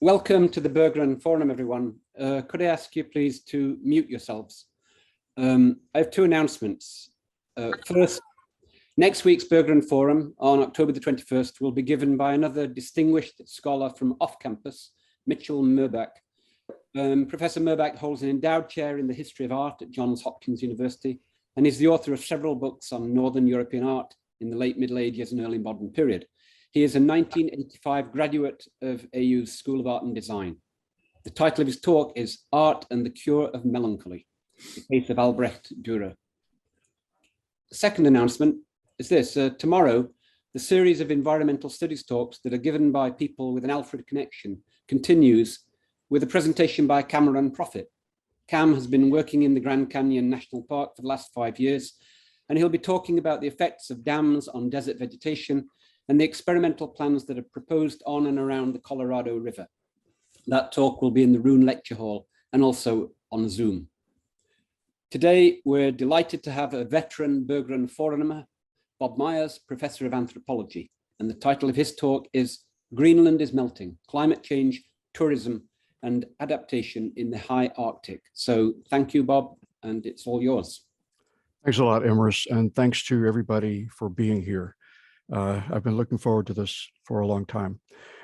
Welcome to the Berggren Forum, everyone. Could I ask you please to mute yourselves? I have two announcements. First, next week's Berggren Forum on October the 21st will be given by another distinguished scholar from off-campus, Mitchell Murbach. Professor Murbach holds an endowed chair in the history of art at Johns Hopkins University and is the author of several books on Northern European art in the late Middle Ages and early modern period. He is a 1985 graduate of AU's School of Art and Design. The title of his talk is Art and the Cure of Melancholy, the case of Albrecht Dürer. The second announcement is this. Tomorrow, the series of environmental studies talks that are given by people with an Alfred connection continues with a presentation by Cameron Prof. Cam has been working in the Grand Canyon National Park for the last 5 years, and he'll be talking about the effects of dams on desert vegetation and the experimental plans that are proposed on and around the Colorado River. That talk will be in the Roon Lecture Hall and also on Zoom. Today, we're delighted to have a veteran Berggren Forumer, Bob Myers, Professor of Anthropology, and the title of his talk is Greenland is Melting, Climate Change, Tourism, and Adaptation in the High Arctic. So thank you, Bob, and it's all yours. Thanks a lot, Emrys, and thanks to everybody for being here. I've been looking forward to this for a long time.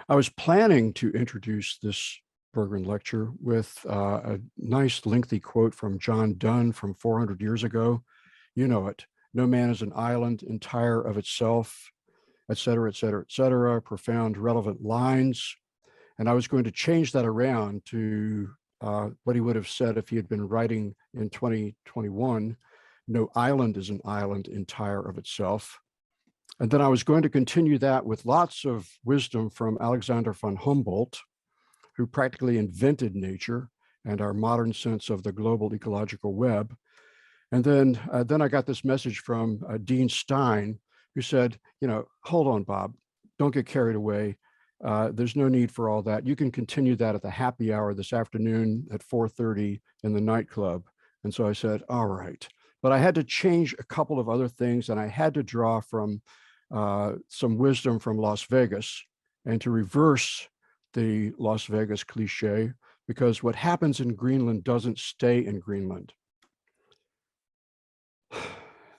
I was planning to introduce this Berggren lecture with a nice lengthy quote from John Donne from 400 years ago. You know it. No man is an island entire of itself, et cetera, et cetera, et cetera. Profound, relevant lines. And I was going to change that around to what he would have said if he had been writing in 2021. No island is an island entire of itself. And then I was going to continue that with lots of wisdom from Alexander von Humboldt, who practically invented nature and our modern sense of the global ecological web. And then I got this message from Dean Stein, who said, hold on, Bob, don't get carried away. There's no need for all that. You can continue that at the happy hour this afternoon at 4:30 in the nightclub. And so I said, all right. But I had to change a couple of other things, and I had to draw from some wisdom from Las Vegas and to reverse the Las Vegas cliche, because what happens in Greenland doesn't stay in Greenland.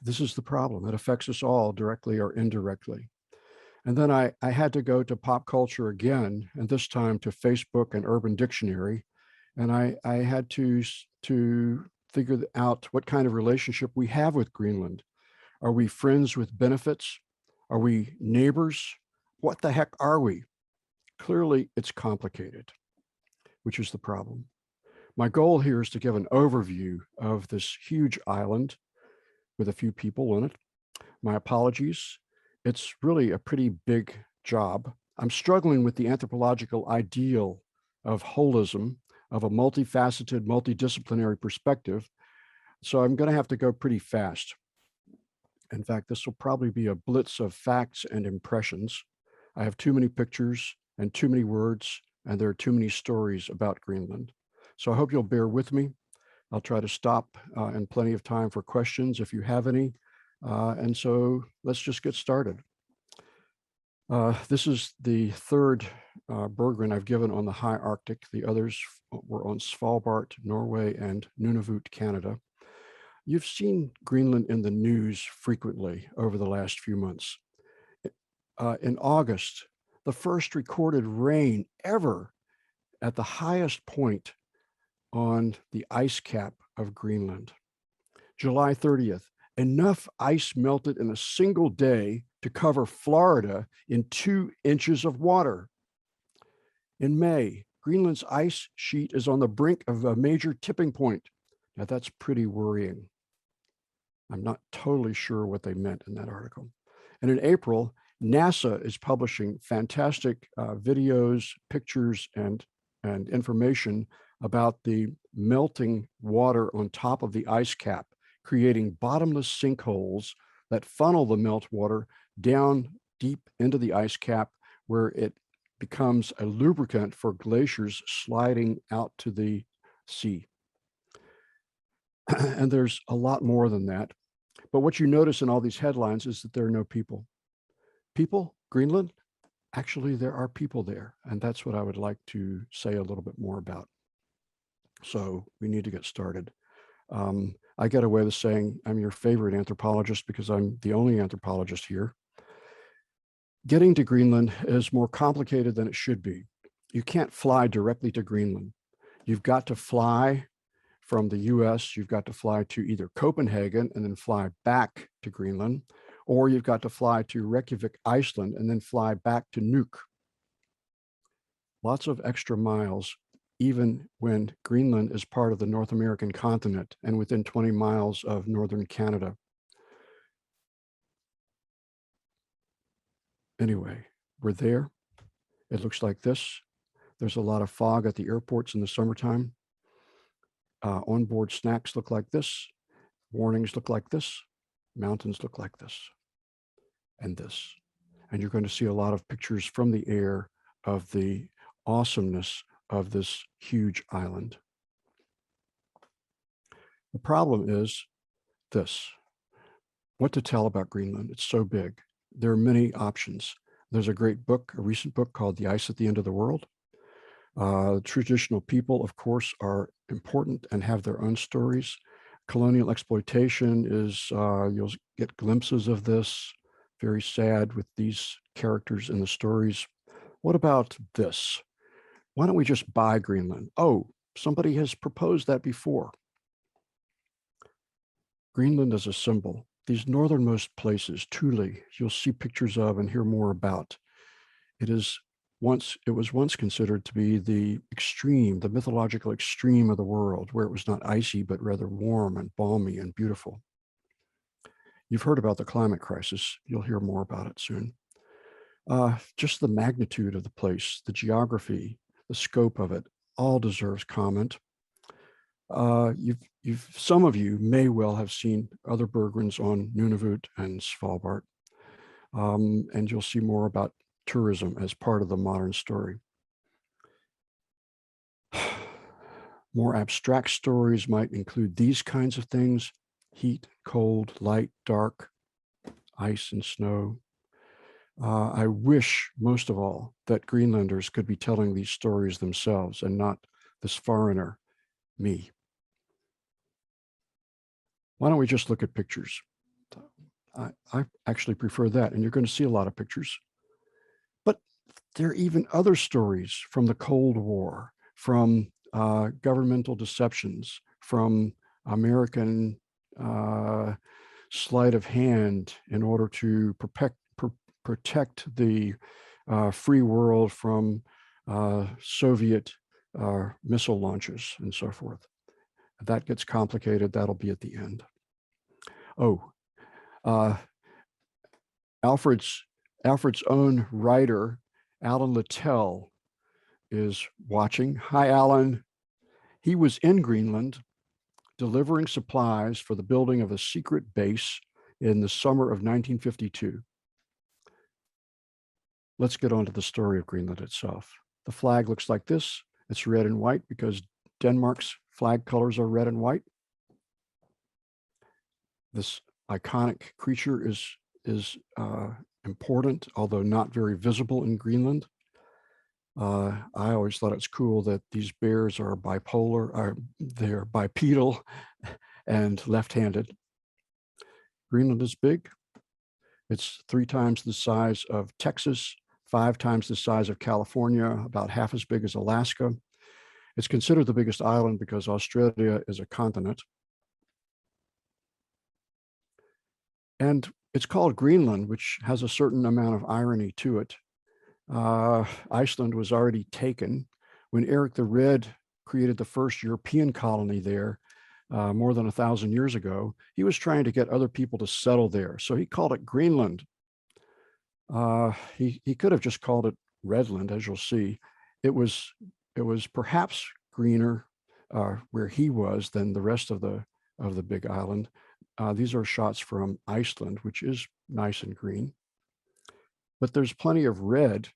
This is the problem. It affects us all directly or indirectly. And then I had to go to pop culture again, and this time to Facebook and Urban Dictionary. And I had to figure out what kind of relationship we have with Greenland. Are we friends with benefits? Are we neighbors? What the heck are we? Clearly, it's complicated, which is the problem. My goal here is to give an overview of this huge island with a few people in it. My apologies. It's really a pretty big job. I'm struggling with the anthropological ideal of holism, of a multifaceted, multidisciplinary perspective. So I'm going to have to go pretty fast. In fact, this will probably be a blitz of facts and impressions. I have too many pictures and too many words, and there are too many stories about Greenland. So I hope you'll bear with me. I'll try to stop in plenty of time for questions if you have any. And so let's just get started. This is the third Berggren I've given on the high Arctic. The others were on Svalbard, Norway, and Nunavut, Canada. You've seen Greenland in the news frequently over the last few months. In August, the first recorded rain ever at the highest point on the ice cap of Greenland. July 30th, enough ice melted in a single day to cover Florida in 2 inches of water. In May, Greenland's ice sheet is on the brink of a major tipping point. Now that's pretty worrying. I'm not totally sure what they meant in that article. And in April, NASA is publishing fantastic videos, pictures, and information about the melting water on top of the ice cap, creating bottomless sinkholes that funnel the meltwater down deep into the ice cap, where it becomes a lubricant for glaciers sliding out to the sea. And there's a lot more than that. But what you notice in all these headlines is that there are no people. People? Greenland? actually there are people there, and that's what I would like to say a little bit more about. So we need to get started. I get away with saying I'm your favorite anthropologist because I'm the only anthropologist here. Getting to Greenland is more complicated than it should be. You can't fly directly to Greenland. You've got to fly from the US, you've got to fly to either Copenhagen and then fly back to Greenland, or you've got to fly to Reykjavik, Iceland, and then fly back to Nuuk. Lots of extra miles, even when Greenland is part of the North American continent and within 20 miles of northern Canada. Anyway, we're there. It looks like this. There's a lot of fog at the airports in the summertime. Onboard snacks look like this. Warnings look like this. Mountains look like this and this. And you're going to see a lot of pictures from the air of the awesomeness of this huge island. The problem is this: what to tell about Greenland. It's so big. There are many options. There's a great book, a recent book called The Ice at the End of the World. Traditional people, of course, are important and have their own stories. Colonial exploitation is, you'll get glimpses of this, very sad with these characters in the stories. What about this? Why don't we just buy Greenland? Oh, somebody has proposed that before. Greenland is a symbol. These northernmost places, Thule, you'll see pictures of and hear more about. It was once considered to be the extreme, the mythological extreme of the world, where it was not icy, but rather warm and balmy and beautiful. You've heard about the climate crisis. You'll hear more about it soon. Just the magnitude of the place, the geography, the scope of it, all deserves comment. Some of you may well have seen other Berggrens on Nunavut and Svalbard, and you'll see more about tourism as part of the modern story. More abstract stories might include these kinds of things: heat, cold, light, dark, ice and snow. I wish most of all that Greenlanders could be telling these stories themselves and not this foreigner, me. Why don't we just look at pictures? I actually prefer that, and you're going to see a lot of pictures. But there are even other stories from the Cold War, from governmental deceptions, from American sleight of hand in order to protect the free world from Soviet missile launches and so forth. If that gets complicated, that'll be at the end. Oh, Alfred's own writer, Alan Littell, is watching. Hi, Alan. He was in Greenland delivering supplies for the building of a secret base in the summer of 1952. Let's get on to the story of Greenland itself. The flag looks like this. It's red and white because Denmark's flag colors are red and white. This iconic creature is important, although not very visible in Greenland. I always thought it's cool that these bears are bipolar, they're bipedal and left-handed. Greenland is big. It's 3 times the size of Texas, 5 times the size of California, about half as big as Alaska. It's considered the biggest island because Australia is a continent. And it's called Greenland, which has a certain amount of irony to it. Iceland was already taken. When Eric the Red created the first European colony there more than 1,000 years ago, he was trying to get other people to settle there. So he called it Greenland. He could have just called it Redland, as you'll see. It was perhaps greener where he was than the rest of the big island. These are shots from Iceland, which is nice and green. But there's plenty of red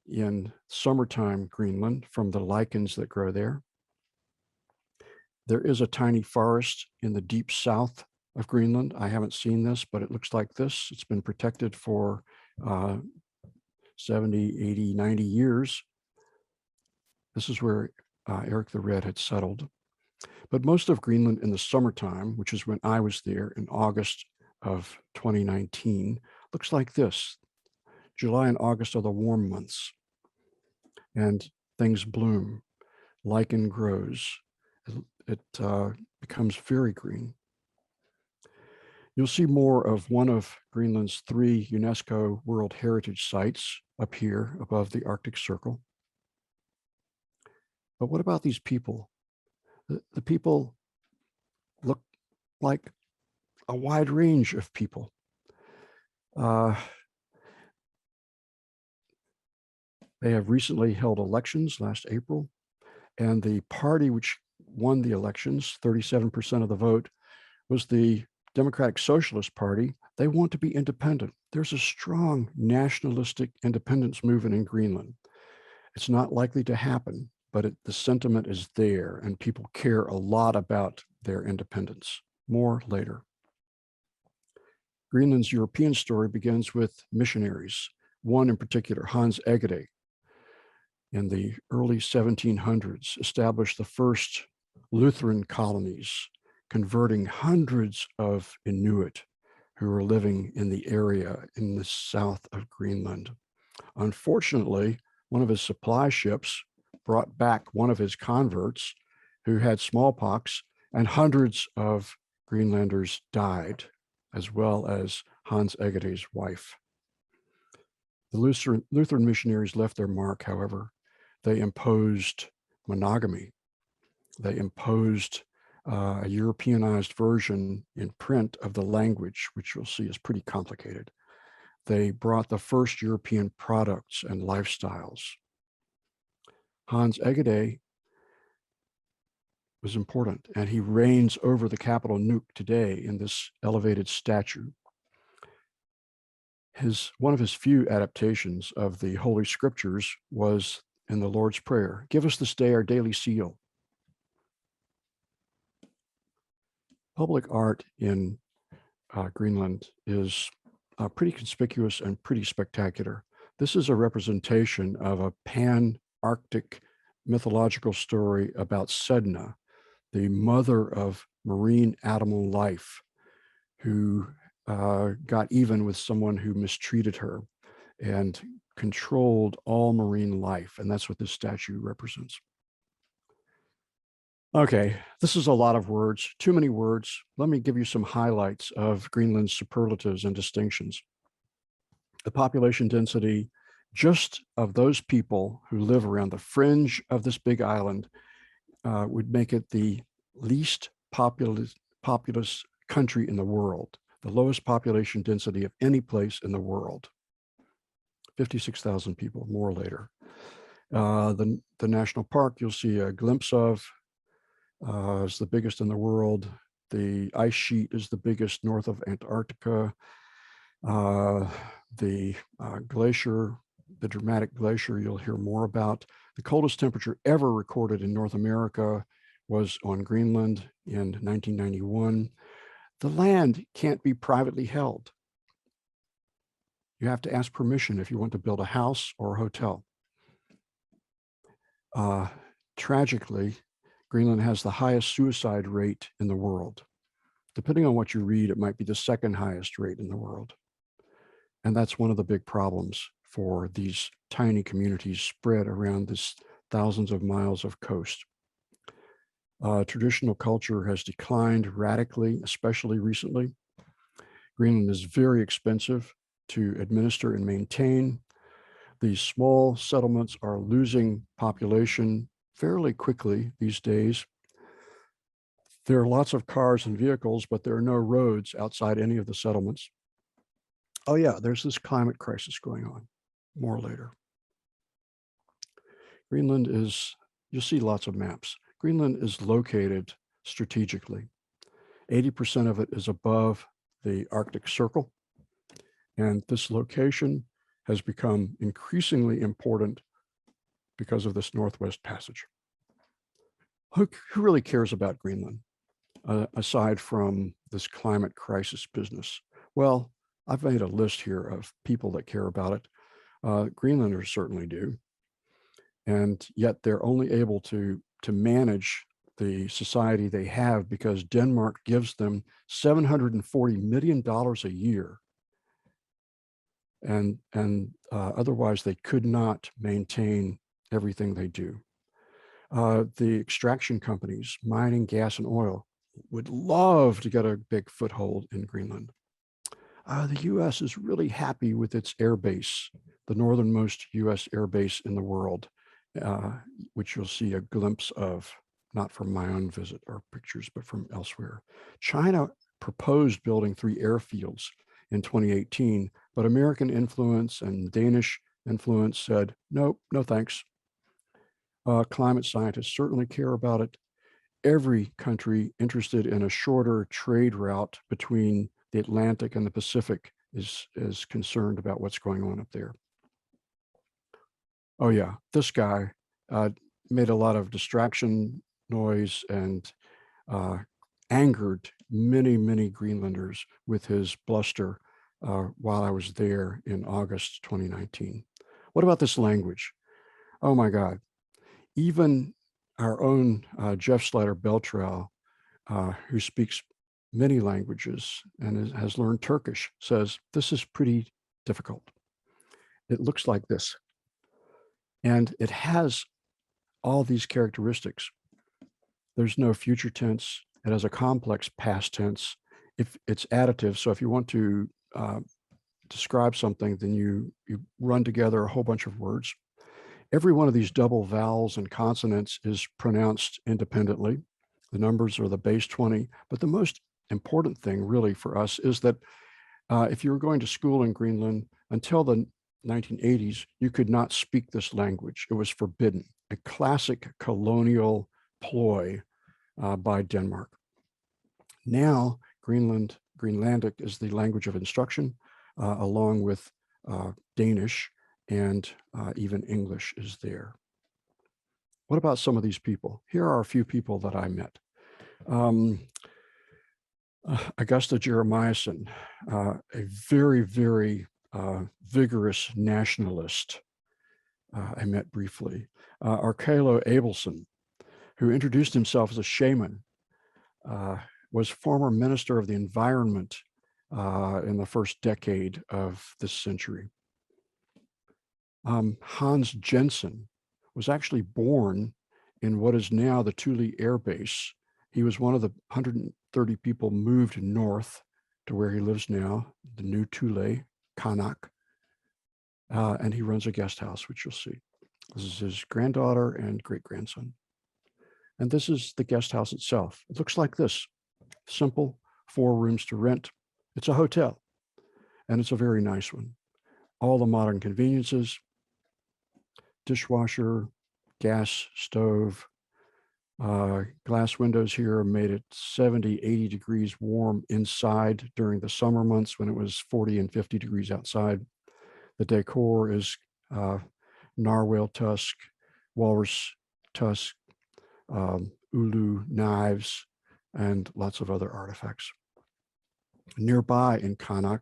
in summertime Greenland from the lichens that grow there. There is a tiny forest in the deep south of Greenland. I haven't seen this, but it looks like this. It's been protected for 70, 80, 90 years. This is where Eric the Red had settled. But most of Greenland in the summertime, which is when I was there in August of 2019, looks like this. July and August are the warm months, and things bloom, lichen grows, it becomes very green. You'll see more of one of Greenland's 3 UNESCO World Heritage Sites up here above the Arctic Circle. But what about these people? The people look like a wide range of people. They have recently held elections last April, and the party which won the elections, 37% of the vote, was the Democratic Socialist Party. They want to be independent. There's a strong nationalistic independence movement in Greenland. It's not likely to happen, but the sentiment is there, and people care a lot about their independence. More later. Greenland's European story begins with missionaries, one in particular, Hans Egede, in the early 1700s, established the first Lutheran colonies, converting hundreds of Inuit who were living in the area in the south of Greenland. Unfortunately, one of his supply ships brought back one of his converts who had smallpox, and hundreds of Greenlanders died, as well as Hans Egede's wife. The Lutheran missionaries left their mark, however. They imposed monogamy. They imposed a Europeanized version in print of the language, which you'll see is pretty complicated. They brought the first European products and lifestyles. Hans Egede was important, and he reigns over the capital Nuuk today in this elevated statue. One of his few adaptations of the Holy Scriptures was in the Lord's Prayer, "Give us this day our daily seal." Public art in Greenland is pretty conspicuous and pretty spectacular. This is a representation of a pan-Arctic mythological story about Sedna, the mother of marine animal life, who got even with someone who mistreated her and controlled all marine life. And that's what this statue represents. Okay, this is a lot of words, too many words. Let me give you some highlights of Greenland's superlatives and distinctions. The population density just of those people who live around the fringe of this big island would make it the least populous country in the world, the lowest population density of any place in the world. 56,000 people, more later. The national park you'll see a glimpse of is the biggest in the world. The ice sheet is the biggest north of Antarctica. The glacier, the dramatic glacier you'll hear more about. The coldest temperature ever recorded in North America was on Greenland in 1991. The land can't be privately held. You have to ask permission if you want to build a house or a hotel. Tragically, Greenland has the highest suicide rate in the world. Depending on what you read, it might be the second highest rate in the world. And that's one of the big problems for these tiny communities spread around this thousands of miles of coast. Traditional culture has declined radically, especially recently. Greenland is very expensive to administer and maintain. These small settlements are losing population fairly quickly these days. There are lots of cars and vehicles, but there are no roads outside any of the settlements. Oh yeah, there's this climate crisis going on, more later. Greenland is, you'll see lots of maps. Greenland is located strategically. 80% of it is above the Arctic Circle. And this location has become increasingly important because of this Northwest Passage. Who really cares about Greenland, aside from this climate crisis business? Well, I've made a list here of people that care about it. Greenlanders certainly do. And yet they're only able to manage the society they have because Denmark gives them $740 million a year. And otherwise they could not maintain everything they do. The extraction companies, mining, gas, and oil, would love to get a big foothold in Greenland. The US is really happy with its air base, the northernmost US air base in the world, which you'll see a glimpse of, not from my own visit or pictures, but from elsewhere. China proposed building 3 airfields in 2018, but American influence and Danish influence said, nope, no thanks. Climate scientists certainly care about it. Every country interested in a shorter trade route between the Atlantic and the Pacific is concerned about what's going on up there. Oh yeah, this guy made a lot of distraction noise and angered many, many Greenlanders with his bluster while I was there in August 2019. What about this language? Oh my God. Even our own Jeff Slater-Beltrell, who speaks many languages and has learned Turkish, says this is pretty difficult. It looks like this. And it has all these characteristics. There's no future tense. It has a complex past tense. If it's additive, so if you want to describe something, then you run together a whole bunch of words. Every one of these double vowels and consonants is pronounced independently. The numbers are the base 20, but the most important thing really for us is that if you were going to school in Greenland until the 1980s, you could not speak this language. It was forbidden, a classic colonial ploy by Denmark. Now, Greenlandic is the language of instruction, along with Danish, and even English is there. What about some of these people? Here are a few people that I met. Augusta Jeremiason, a very, very vigorous nationalist I met briefly. Arkelo Abelson, who introduced himself as a shaman, was former Minister of the Environment in the first decade of this century. Hans Jensen was actually born in what is now the Thule Air Base. He was one of the 130 people moved north to where he lives now, the new Thule, Qaanaaq. And he runs a guest house, which you'll see. This is his granddaughter and great-grandson. And this is the guest house itself. It looks like this, simple, 4 rooms to rent. It's a hotel, and it's a very nice one. All the modern conveniences, dishwasher, gas stove, glass windows here made it 70, 80 degrees warm inside during the summer months when it was 40 and 50 degrees outside. The decor is narwhal tusk, walrus tusk, ulu knives, and lots of other artifacts. Nearby in Qaanaaq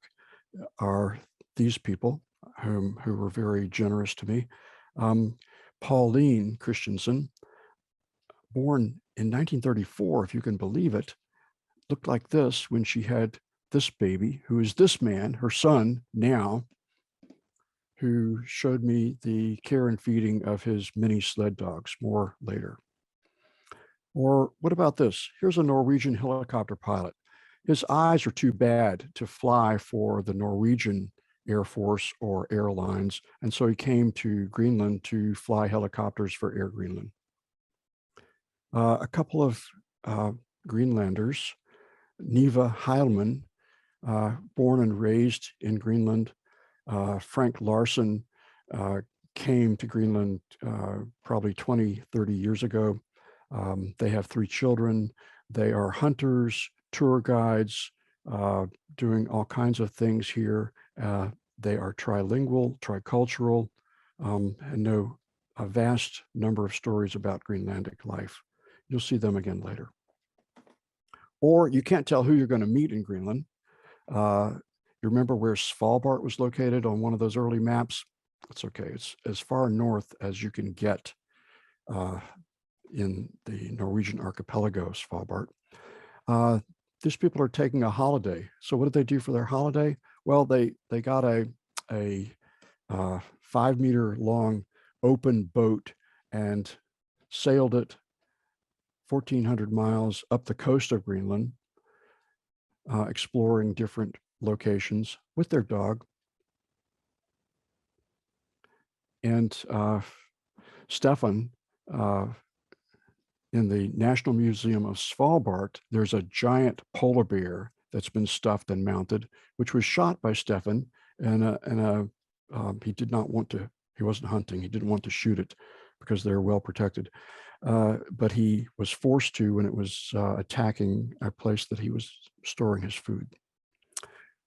are these people who were very generous to me. Pauline Christensen, born in 1934, if you can believe it, looked like this when she had this baby, who is this man, her son now, who showed me the care and feeding of his mini sled dogs, more later. Or what about this? Here's a Norwegian helicopter pilot. His eyes are too bad to fly for the Norwegian Air Force or airlines, and so he came to Greenland to fly helicopters for Air Greenland. A couple of Greenlanders, Neva Heilman, born and raised in Greenland. Frank Larson came to Greenland probably 20, 30 years ago. They have 3 children. They are hunters, tour guides, doing all kinds of things here. They are trilingual, tricultural, and know a vast number of stories about Greenlandic life. You'll see them again later. Or you can't tell who you're going to meet in Greenland. You remember where Svalbard was located on one of those early maps? It's okay. It's as far north as you can get in the Norwegian archipelago, Svalbard. These people are taking a holiday. So what did they do for their holiday? Well, they got a 5-meter long open boat and sailed it 1,400 miles up the coast of Greenland, exploring different locations with their dog. And Stefan, in the National Museum of Svalbard, there's a giant polar bear that's been stuffed and mounted, which was shot by Stefan. And he did not want to, he wasn't hunting, he didn't want to shoot it because they're well protected. But he was forced to when it was attacking a place that he was storing his food.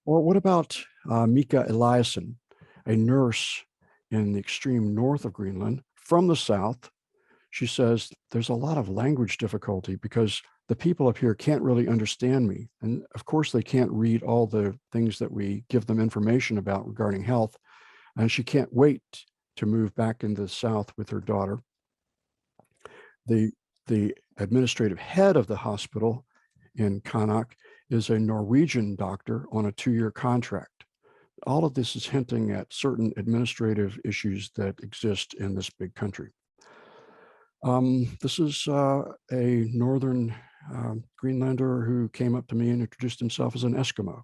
Or what about Mika Eliasson, a nurse in the extreme north of Greenland from the south? She says, there's a lot of language difficulty because the people up here can't really understand me. And of course, they can't read all the things that we give them information about regarding health. And she can't wait to move back into the south with her daughter. The administrative head of the hospital in Nuuk is a Norwegian doctor on a 2-year contract. All of this is hinting at certain administrative issues that exist in this big country. This is a northern Greenlander who came up to me and introduced himself as an Eskimo.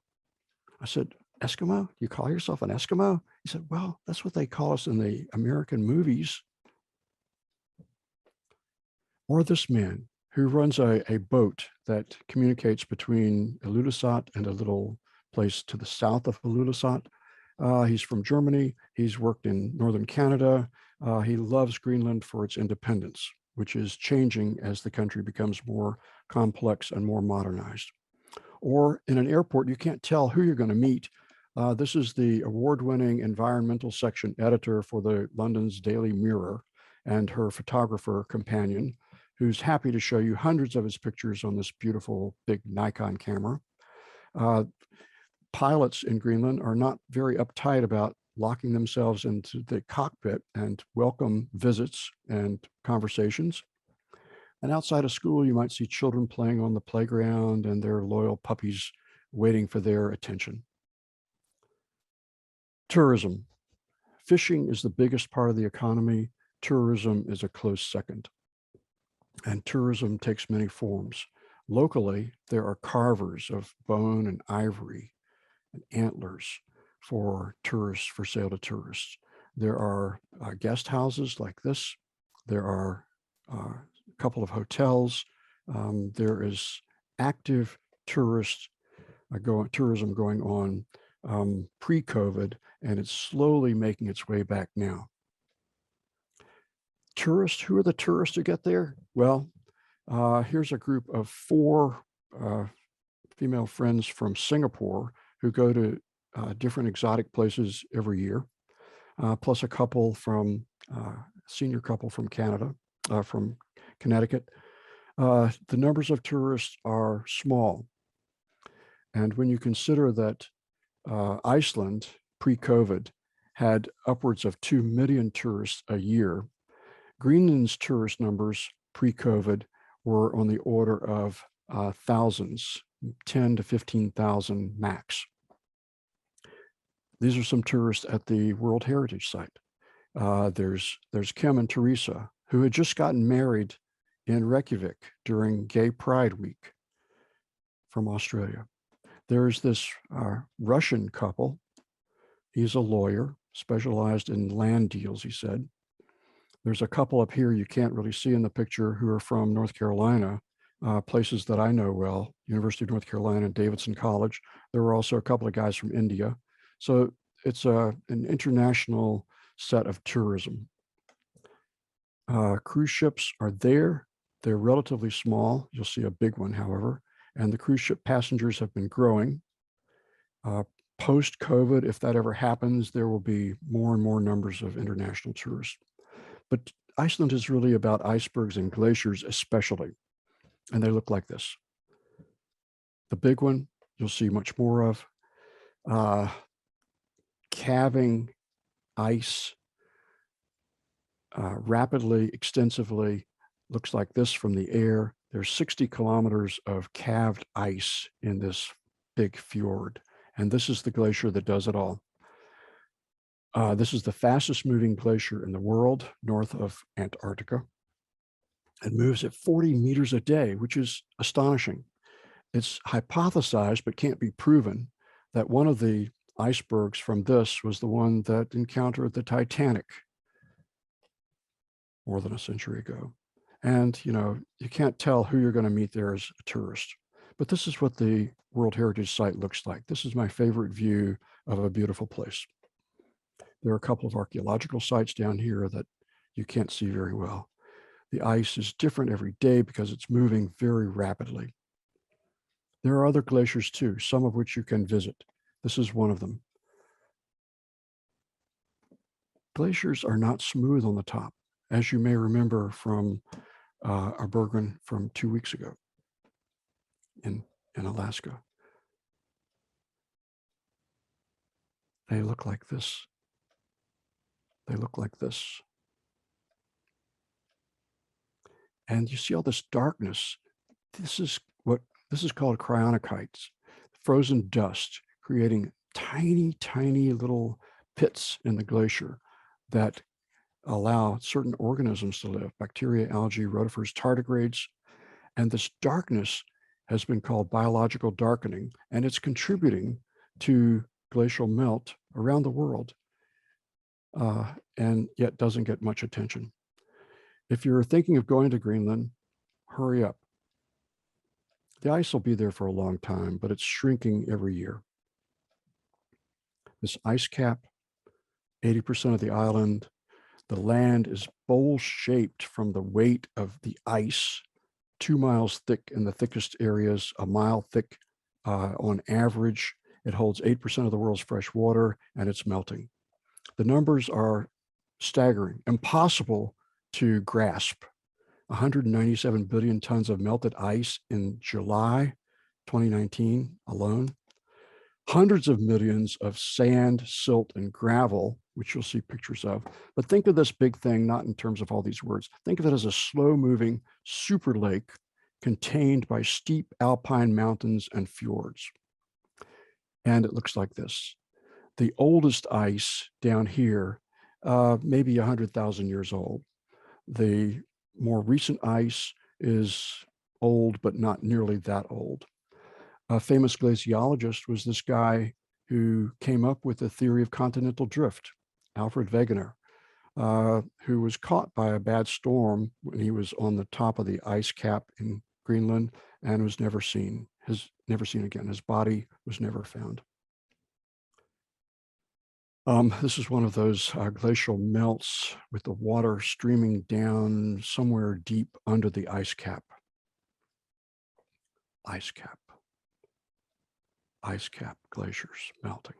I said, Eskimo? You call yourself an Eskimo? He said, well, that's what they call us in the American movies. Or this man who runs a boat that communicates between Ilulissat and a little place to the south of Ilulissat. He's from Germany. He's worked in northern Canada. He loves Greenland for its independence, which is changing as the country becomes more complex and more modernized. Or in an airport, you can't tell who you're going to meet. This is the award-winning environmental section editor for the London's Daily Mirror and her photographer companion, who's happy to show you hundreds of his pictures on this beautiful big Nikon camera. Pilots in Greenland are not very uptight about locking themselves into the cockpit and welcome visits and conversations. And outside of school, you might see children playing on the playground and their loyal puppies waiting for their attention. Tourism. Fishing is the biggest part of the economy. Tourism is a close second. And tourism takes many forms. Locally, there are carvers of bone and ivory and antlers for tourists, for sale to tourists. There are guest houses like this. There are a couple of hotels. There is active tourism going on pre-COVID, and it's slowly making its way back now. Tourists, who are the tourists who get there? Well, here's a group of 4 female friends from Singapore who go to different exotic places every year, plus a couple from, senior couple from Canada, from Connecticut. The numbers of tourists are small. And when you consider that Iceland, pre-COVID, had upwards of 2 million tourists a year, Greenland's tourist numbers pre-COVID were on the order of thousands, 10 to 15,000 max. These are some tourists at the World Heritage Site. There's Kim and Teresa, who had just gotten married in Reykjavik during Gay Pride Week from Australia. There's this Russian couple. He's a lawyer, specialized in land deals, he said. There's a couple up here you can't really see in the picture who are from North Carolina, places that I know well, University of North Carolina and Davidson College. There were also a couple of guys from India. So it's an international set of tourism. Cruise ships are there. They're relatively small. You'll see a big one, however, and the cruise ship passengers have been growing. Post-COVID, if that ever happens, there will be more and more numbers of international tourists. But Iceland is really about icebergs and glaciers especially, and they look like this. The big one, you'll see much more of. Calving ice rapidly, extensively, looks like this from the air. There's 60 kilometers of calved ice in this big fjord. And this is the glacier that does it all. This is the fastest moving glacier in the world, north of Antarctica. It moves at 40 meters a day, which is astonishing. It's hypothesized, but can't be proven, that one of the icebergs from this was the one that encountered the Titanic more than a century ago. And, you know, you can't tell who you're going to meet there as a tourist. But this is what the World Heritage Site looks like. This is my favorite view of a beautiful place. There are a couple of archaeological sites down here that you can't see very well. The ice is different every day because it's moving very rapidly. There are other glaciers too, some of which you can visit. This is one of them. Glaciers are not smooth on the top, as you may remember from our Berggren from 2 weeks ago in Alaska. They look like this. They look like this. And you see all this darkness. This is called cryonikites, frozen dust, creating tiny, tiny little pits in the glacier that allow certain organisms to live, bacteria, algae, rotifers, tardigrades. And this darkness has been called biological darkening, and it's contributing to glacial melt around the world, and yet doesn't get much attention. If you're thinking of going to Greenland, hurry up. The ice will be there for a long time, but it's shrinking every year. This ice cap, 80% of the island, the land is bowl-shaped from the weight of the ice, 2 miles thick in the thickest areas, a mile thick on average. It holds 8% of the world's fresh water, and it's melting. The numbers are staggering, impossible to grasp. 197 billion tons of melted ice in July 2019 alone. Hundreds of millions of sand, silt, and gravel, which you'll see pictures of. But think of this big thing not in terms of all these words. Think of it as a slow-moving super lake contained by steep alpine mountains and fjords. And it looks like this. The oldest ice down here, maybe 100,000 years old. The more recent ice is old, but not nearly that old. A famous glaciologist was this guy who came up with the theory of continental drift, Alfred Wegener, who was caught by a bad storm when he was on the top of the ice cap in Greenland and was never seen again. His body was never found. This is one of those glacial melts with the water streaming down somewhere deep under the ice cap. Ice cap. Ice cap glaciers melting.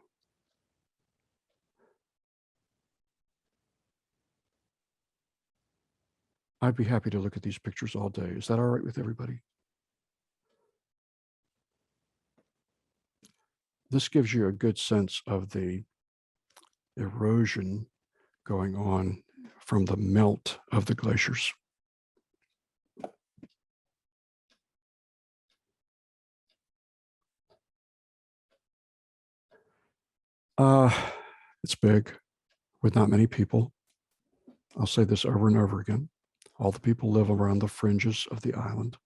I'd be happy to look at these pictures all day. Is that all right with everybody? This gives you a good sense of the erosion going on from the melt of the glaciers. It's big with not many people. I'll say this over and over again. All the people live around the fringes of the island.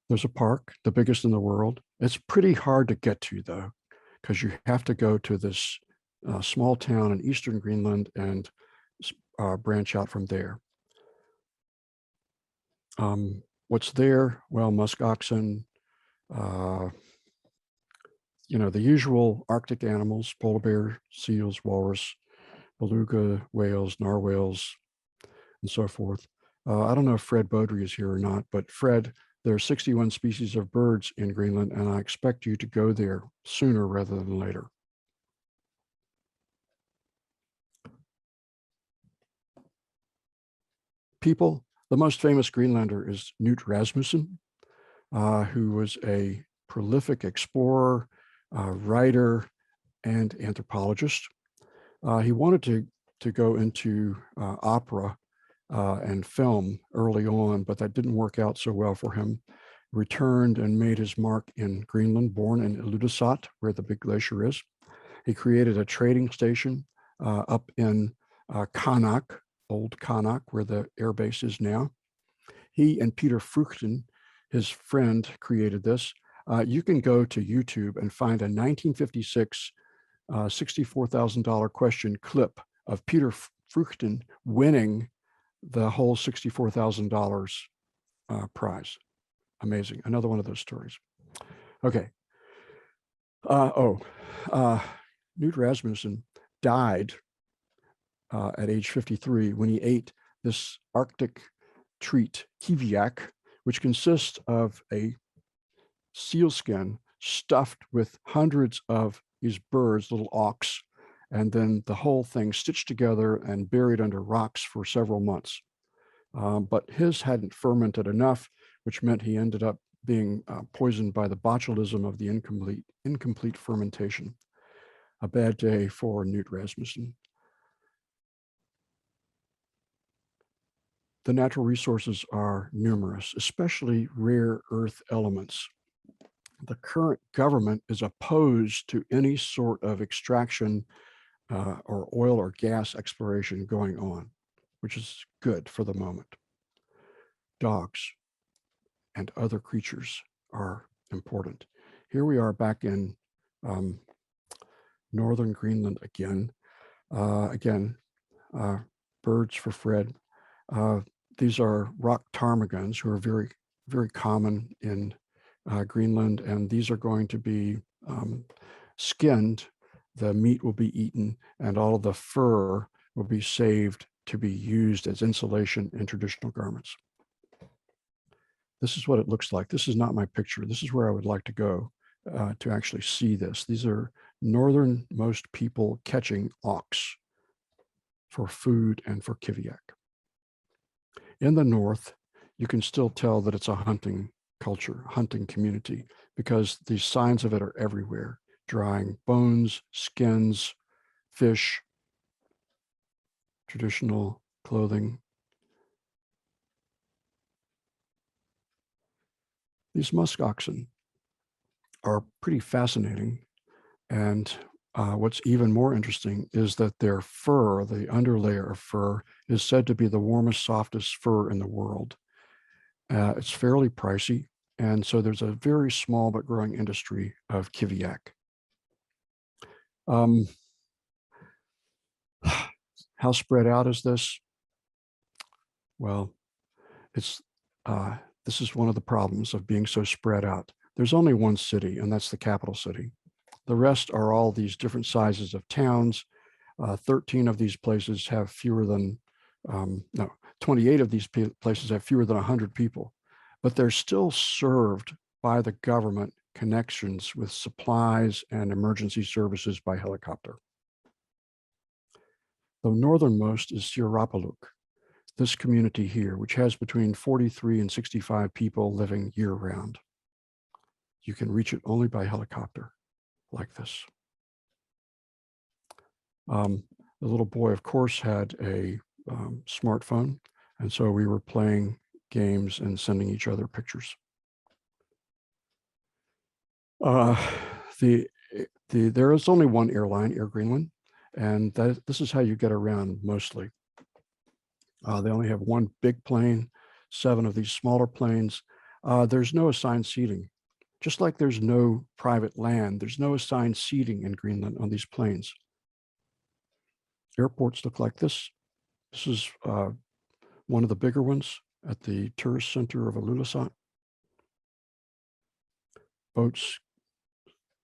There's a park, the biggest in the world. It's pretty hard to get to though, because you have to go to this small town in eastern Greenland and branch out from there. What's there? Well, musk oxen, you know, the usual Arctic animals, polar bear, seals, walrus, beluga whales, narwhals, and so forth. I don't know if Fred Beaudry is here or not, but Fred, there are 61 species of birds in Greenland, and I expect you to go there sooner rather than later. People, the most famous Greenlander is Knut Rasmussen, who was a prolific explorer, writer, and anthropologist. He wanted to to go into opera and film early on, but that didn't work out so well for him. Returned and made his mark in Greenland, born in Ilulissat, where the big glacier is. He created a trading station up in Qaanaaq, old Qaanaaq, where the air base is now. He and Peter Fruchten, his friend, created this. You can go to YouTube and find a 1956 $64,000 question clip of Peter Fruchten winning the whole $64,000 prize. Amazing. Another one of those stories. Okay. Knut Rasmussen died at age 53 when he ate this Arctic treat, kiviak, which consists of a sealskin stuffed with hundreds of these birds, little auks, and then the whole thing stitched together and buried under rocks for several months. But his hadn't fermented enough, which meant he ended up being poisoned by the botulism of the incomplete fermentation. A bad day for Knut Rasmussen. The natural resources are numerous, especially rare earth elements. The current government is opposed to any sort of extraction or oil or gas exploration going on, which is good for the moment. Dogs and other creatures are important. Here we are back in northern Greenland again. Birds for Fred. These are rock ptarmigans, who are very, very common in Greenland, and these are going to be skinned. The meat will be eaten, and all of the fur will be saved to be used as insulation in traditional garments. This is what it looks like. This is not my picture. This is where I would like to go to actually see this. These are northernmost people catching auks for food and for kiviak. In the north, you can still tell that it's a hunting culture, hunting community, because the signs of it are everywhere. Drying bones, skins, fish, traditional clothing. These musk oxen are pretty fascinating. And what's even more interesting is that their fur, the underlayer of fur, is said to be the warmest, softest fur in the world. It's fairly pricey. And so there's a very small but growing industry of kiviak. How spread out is this? Well, this is one of the problems of being so spread out. There's only one city, and that's the capital city. The rest are all these different sizes of towns. 13 of these places have fewer than, 28 of these places have fewer than 100 people, but they're still served by the government connections with supplies and emergency services by helicopter. The northernmost is Siorapaluk, this community here, which has between 43 and 65 people living year-round. You can reach it only by helicopter, like this. The little boy, of course, had a smartphone, and so we were playing games and sending each other pictures. There is only one airline, Air Greenland, and this is how you get around mostly. They only have one big plane, 7 of these smaller planes. There's no assigned seating. Just like there's no private land, there's no assigned seating in Greenland on these planes. Airports look like this. This is one of the bigger ones at the tourist center of Ilulissat. Boats,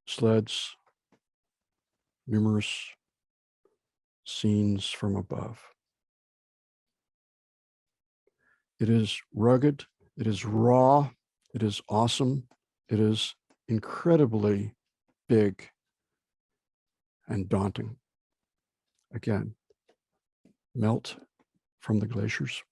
sleds, numerous scenes from above. It is rugged, it is raw, it is awesome, it is incredibly big and daunting. Again, melt from the glaciers.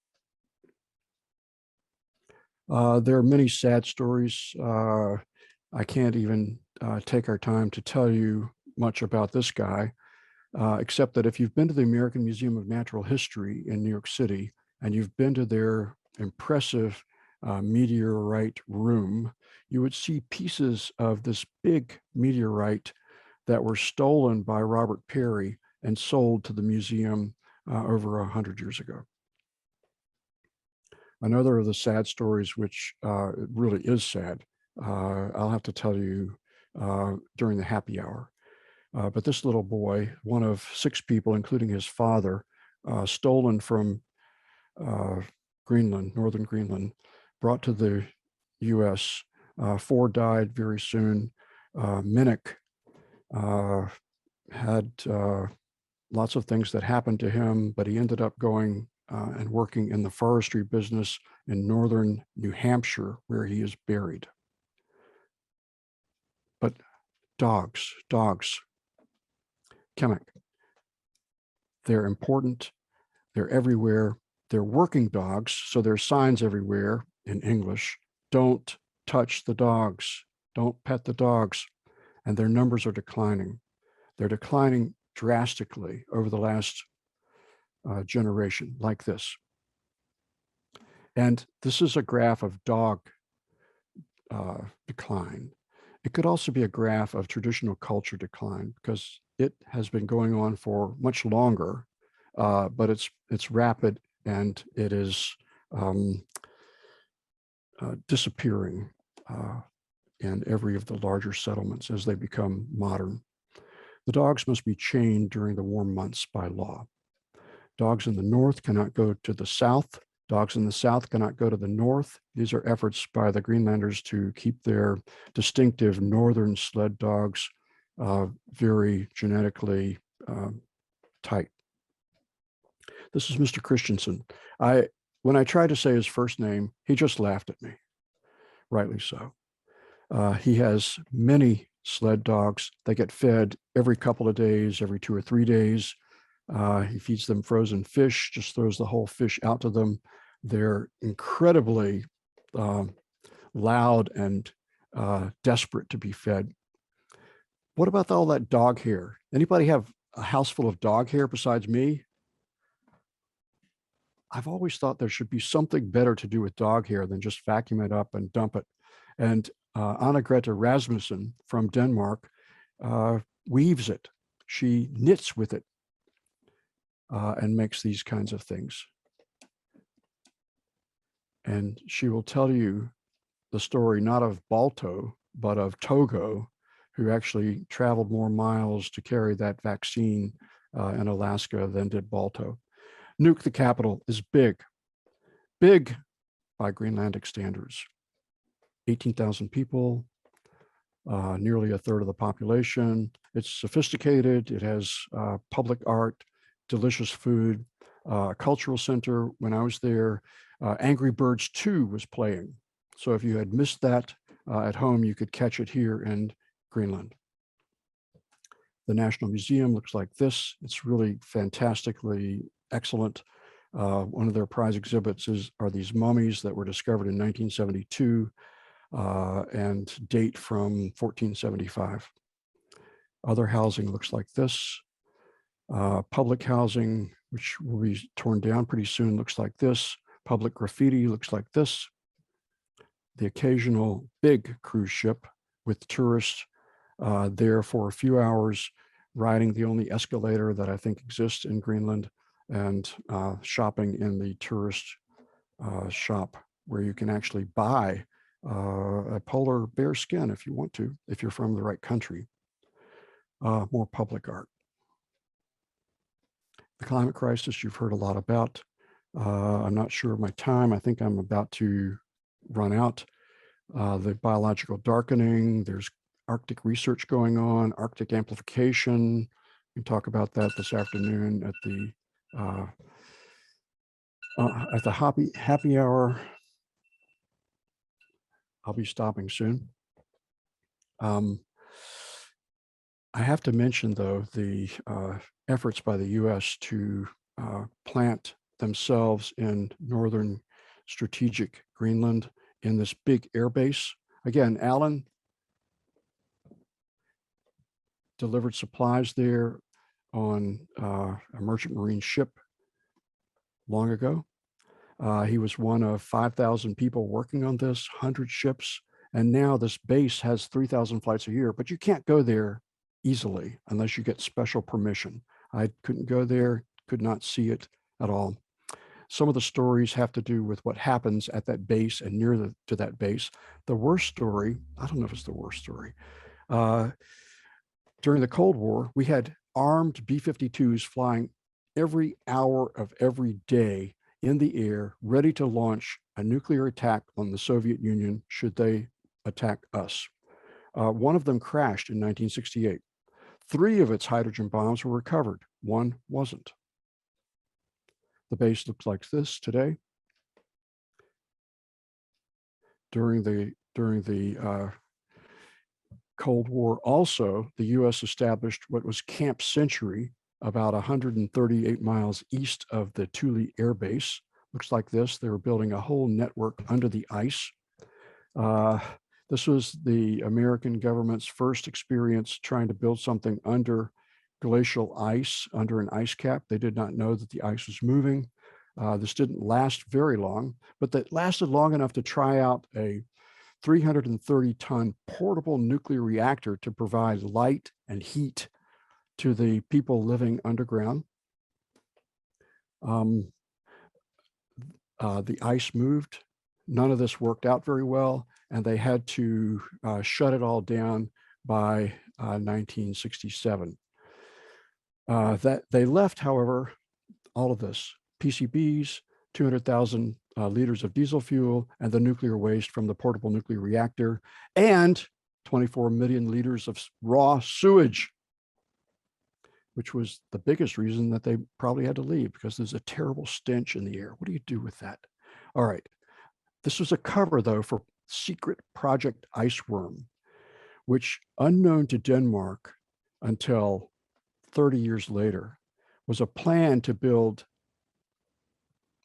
There are many sad stories. I can't even take our time to tell you much about this guy. except that if you've been to the American Museum of Natural History in New York City, and you've been to their impressive meteorite room, you would see pieces of this big meteorite that were stolen by Robert Perry and sold to the museum over 100 years ago. Another of the sad stories, which really is sad, I'll have to tell you during the happy hour. But this little boy, one of 6 people, including his father, stolen from Greenland, northern Greenland, brought to the US. 4 died very soon. Nuuk had lots of things that happened to him, but he ended up going and working in the forestry business in northern New Hampshire, where he is buried. But dogs, Kemek, they're important. They're everywhere. They're working dogs, so there's signs everywhere in English. Don't touch the dogs. Don't pet the dogs. And their numbers are declining. They're declining drastically over the last generation, like this. And this is a graph of dog decline. It could also be a graph of traditional culture decline, because it has been going on for much longer, but it's rapid, and it is disappearing in every of the larger settlements as they become modern. The dogs must be chained during the warm months by law. Dogs in the north cannot go to the south. Dogs in the south cannot go to the north. These are efforts by the Greenlanders to keep their distinctive northern sled dogs very genetically tight. This is Mr. Christensen. When I tried to say his first name, he just laughed at me, rightly so. He has many sled dogs. They get fed every couple of days, every 2 or 3 days. He feeds them frozen fish, just throws the whole fish out to them. They're incredibly loud and desperate to be fed. What about all that dog hair? Anybody have a house full of dog hair besides me? I've always thought there should be something better to do with dog hair than just vacuum it up and dump it. And Anna Greta Rasmussen from Denmark weaves it. She knits with it and makes these kinds of things. And she will tell you the story not of Balto, but of Togo, who actually traveled more miles to carry that vaccine in Alaska than did Balto. Nuuk, the capital, is big by Greenlandic standards. 18,000 people, nearly a third of the population. It's sophisticated. It has public art, delicious food, cultural center. When I was there, Angry Birds 2 was playing. So if you had missed that at home, you could catch it here in Greenland. The National Museum looks like this. It's really fantastically excellent. One of their prize exhibits are these mummies that were discovered in 1972 and date from 1475. Other housing looks like this. Public housing, which will be torn down pretty soon, looks like this. Public graffiti looks like this. The occasional big cruise ship with tourists there for a few hours, riding the only escalator that I think exists in Greenland, and shopping in the tourist shop, where you can actually buy a polar bear skin if you want to, if you're from the right country. More public art. The climate crisis you've heard a lot about. I'm not sure of my time. I think I'm about to run out. The biological darkening, there's Arctic research going on, Arctic amplification. We can talk about that this afternoon at the happy hour. I'll be stopping soon. I have to mention, though, the efforts by the US to plant themselves in northern strategic Greenland in this big air base. Again, Alan delivered supplies there on a merchant marine ship long ago. He was one of 5,000 people working on this, 100 ships. And now this base has 3,000 flights a year, but you can't go there easily unless you get special permission. I couldn't go there, could not see it at all. Some of the stories have to do with what happens at that base and near to that base. The worst story, I don't know if it's the worst story. During the Cold War, we had armed B-52s flying every hour of every day in the air, ready to launch a nuclear attack on the Soviet Union should they attack us. One of them crashed in 1968. 3 of its hydrogen bombs were recovered. 1 wasn't. The base looks like this today. During the Cold War, also, the U.S. established what was Camp Century, about 138 miles east of the Thule Air Base. Looks like this. They were building a whole network under the ice. This was the American government's first experience trying to build something under glacial ice, under an ice cap. They did not know that the ice was moving. This didn't last very long, but that lasted long enough to try out a 330-ton portable nuclear reactor to provide light and heat to the people living underground. The ice moved. None of this worked out very well, and they had to shut it all down by 1967. That they left, however, all of this, PCBs, 200,000 liters of diesel fuel, and the nuclear waste from the portable nuclear reactor, and 24 million liters of raw sewage, which was the biggest reason that they probably had to leave, because there's a terrible stench in the air. What do you do with that? All right. This was a cover, though, for secret Project Iceworm, which, unknown to Denmark until 30 years later, was a plan to build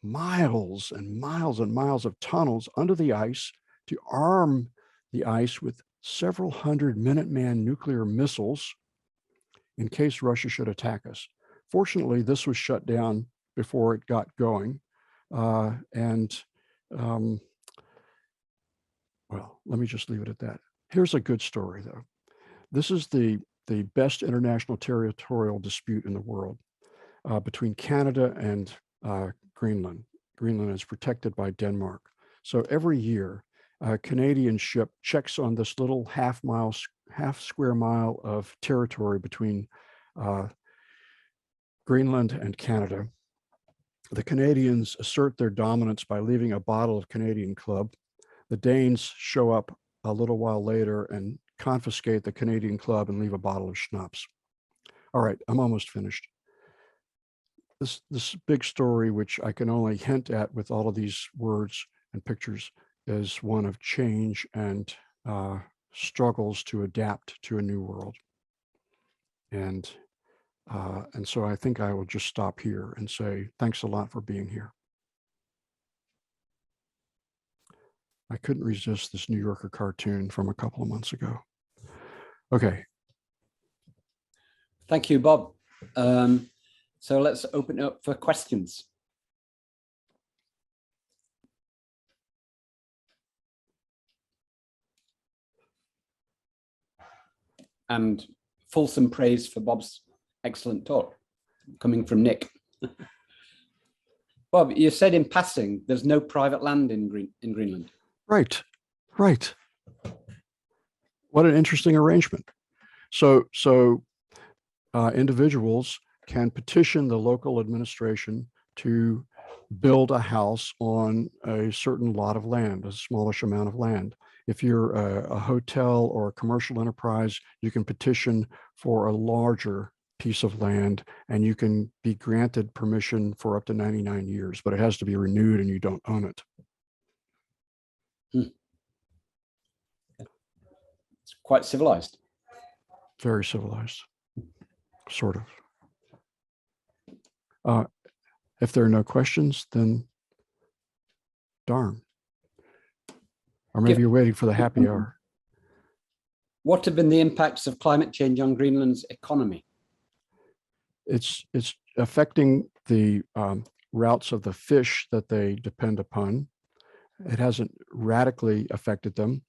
miles and miles and miles of tunnels under the ice to arm the ice with several hundred Minuteman nuclear missiles in case Russia should attack us. Fortunately, this was shut down before it got going. Well, let me just leave it at that. Here's a good story, though. This is the best international territorial dispute in the world between Canada and Greenland. Greenland is protected by Denmark. So every year, a Canadian ship checks on this little half square mile of territory between Greenland and Canada. The Canadians assert their dominance by leaving a bottle of Canadian Club. The Danes show up a little while later and confiscate the Canadian Club and leave a bottle of schnapps. All right, I'm almost finished. This big story, which I can only hint at with all of these words and pictures, is one of change and struggles to adapt to a new world. And so I think I will just stop here and say thanks a lot for being here. I couldn't resist this New Yorker cartoon from a couple of months ago. Okay. Thank you, Bob. So let's open it up for questions. And fulsome praise for Bob's excellent talk, coming from Nick. Bob, you said in passing, there's no private land in Greenland. Right, right. What an interesting arrangement. So individuals can petition the local administration to build a house on a certain lot of land, a smallish amount of land. If you're a hotel or a commercial enterprise, you can petition for a larger piece of land, and you can be granted permission for up to 99 years, but it has to be renewed and you don't own it. It's quite civilized. Very civilized, sort of. If there are no questions, then darn. Or maybe you're waiting for the happy hour. What have been the impacts of climate change on Greenland's economy? It's affecting the routes of the fish that they depend upon. It hasn't radically affected them.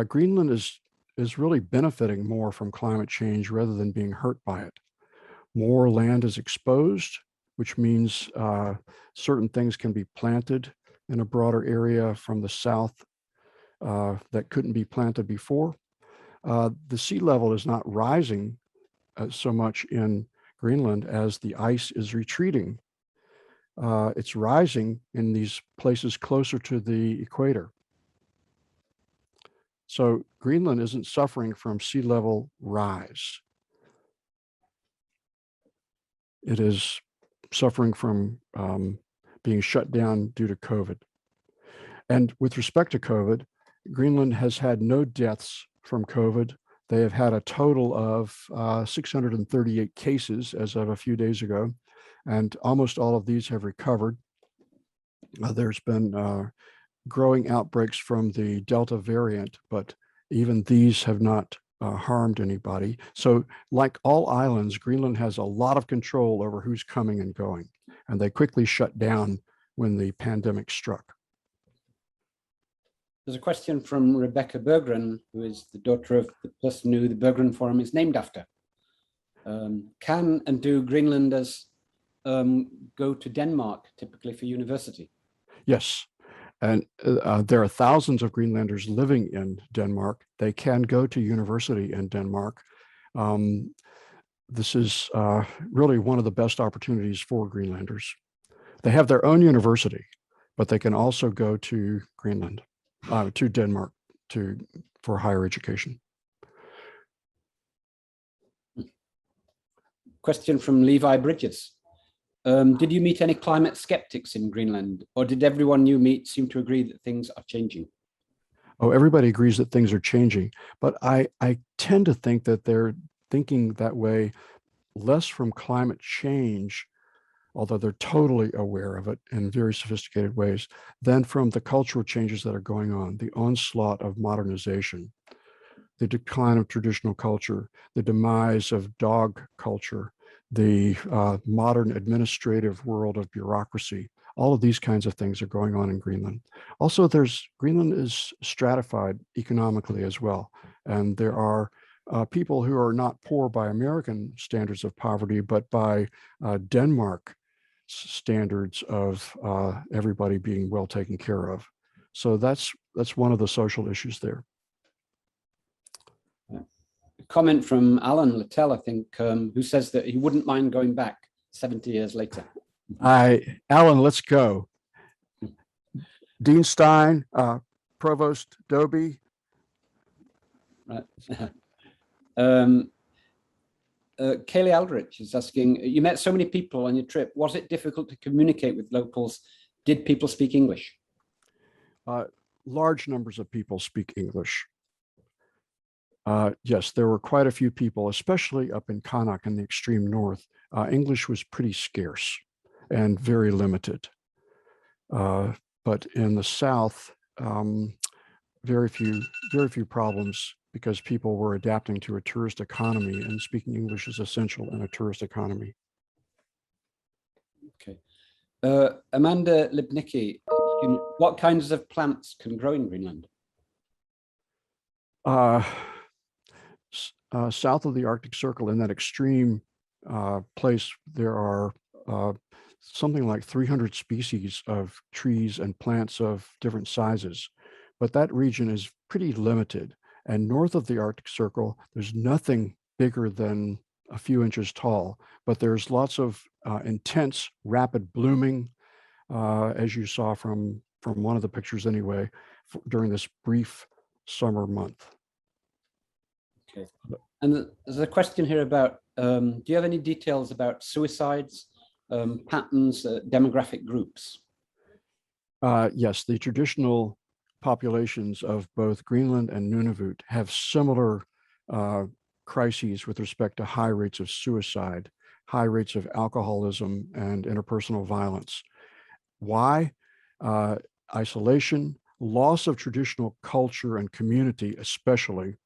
Greenland is really benefiting more from climate change rather than being hurt by it. More land is exposed, which means certain things can be planted in a broader area from the south that couldn't be planted before. The sea level is not rising so much in Greenland as the ice is retreating. It's rising in these places closer to the equator. So Greenland isn't suffering from sea level rise. It is suffering from being shut down due to COVID. And with respect to COVID, Greenland has had no deaths from COVID. They have had a total of 638 cases as of a few days ago, and almost all of these have recovered. There's been growing outbreaks from the Delta variant, but even these have not harmed anybody. So like all islands, Greenland has a lot of control over who's coming and going, and they quickly shut down when the pandemic struck. There's a question from Rebecca Berggren, who is the daughter of the person who the Berggren Forum is named after. Can and do Greenlanders go to Denmark typically for university? Yes, and there are thousands of Greenlanders living in Denmark. They can go to university in Denmark. This is really one of the best opportunities for Greenlanders. They have their own university, but they can also go to Greenland, to Denmark for higher education. Question from Levi Bridges. Did you meet any climate skeptics in Greenland, or did everyone you meet seem to agree that things are changing? Oh, everybody agrees that things are changing, but I tend to think that they're thinking that way less from climate change, although they're totally aware of it in very sophisticated ways, than from the cultural changes that are going on, the onslaught of modernization, the decline of traditional culture, the demise of dog culture, the modern administrative world of bureaucracy. All of these kinds of things are going on in Greenland. Also, Greenland is stratified economically as well. And there are people who are not poor by American standards of poverty, but by Denmark standards of everybody being well taken care of. So that's one of the social issues there. A comment from Alan Littell, I think, who says that he wouldn't mind going back 70 years later. Alan, let's go. Dean Stein, Provost Dobie. Right. Kaylee Aldrich is asking, you met so many people on your trip. Was it difficult to communicate with locals? Did people speak English? Large numbers of people speak English. Yes, there were quite a few people, especially up in Qaanaaq in the extreme north. English was pretty scarce and very limited. But in the south, very few problems because people were adapting to a tourist economy, and speaking English is essential in a tourist economy. Okay. Amanda Lipnicki, what kinds of plants can grow in Greenland? South of the Arctic Circle, in that extreme place, there are something like 300 species of trees and plants of different sizes, but that region is pretty limited. And north of the Arctic Circle, there's nothing bigger than a few inches tall, but there's lots of intense, rapid blooming, as you saw from one of the pictures anyway, during this brief summer month. Okay. And there's a question here about, do you have any details about suicides, patterns, demographic groups? Yes, the traditional populations of both Greenland and Nunavut have similar crises with respect to high rates of suicide, high rates of alcoholism and interpersonal violence. Why? Isolation, loss of traditional culture and community, especially,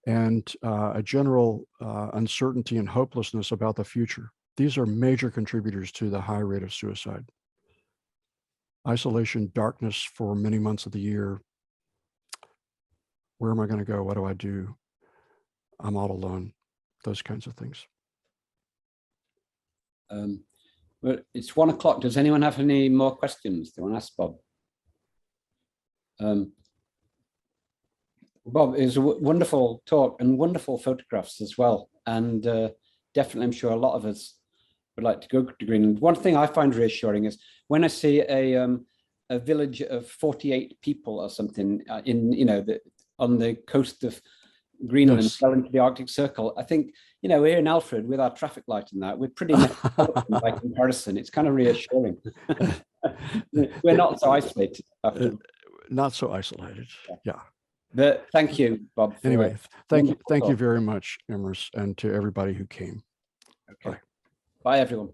and a general uncertainty and hopelessness about the future. These are major contributors to the high rate of suicide. Isolation, darkness for many months of the year. Where am I going to go? What do I do? I'm all alone. Those kinds of things. Well, it's 1 o'clock. Does anyone have any more questions they want to ask Bob? Bob, it was a wonderful talk and wonderful photographs as well. And definitely, I'm sure a lot of us would like to go to Greenland. One thing I find reassuring is when I see a village of 48 people or something on the coast of Greenland, Yes. well into the Arctic Circle. I think, here in Alfred with our traffic light and that, we're pretty metropolitan by comparison. It's kind of reassuring. We're not so isolated. Not so isolated. Yeah. But thank you, Bob. Anyway, thank you very much, Emrys, and to everybody who came. Okay. Bye, everyone.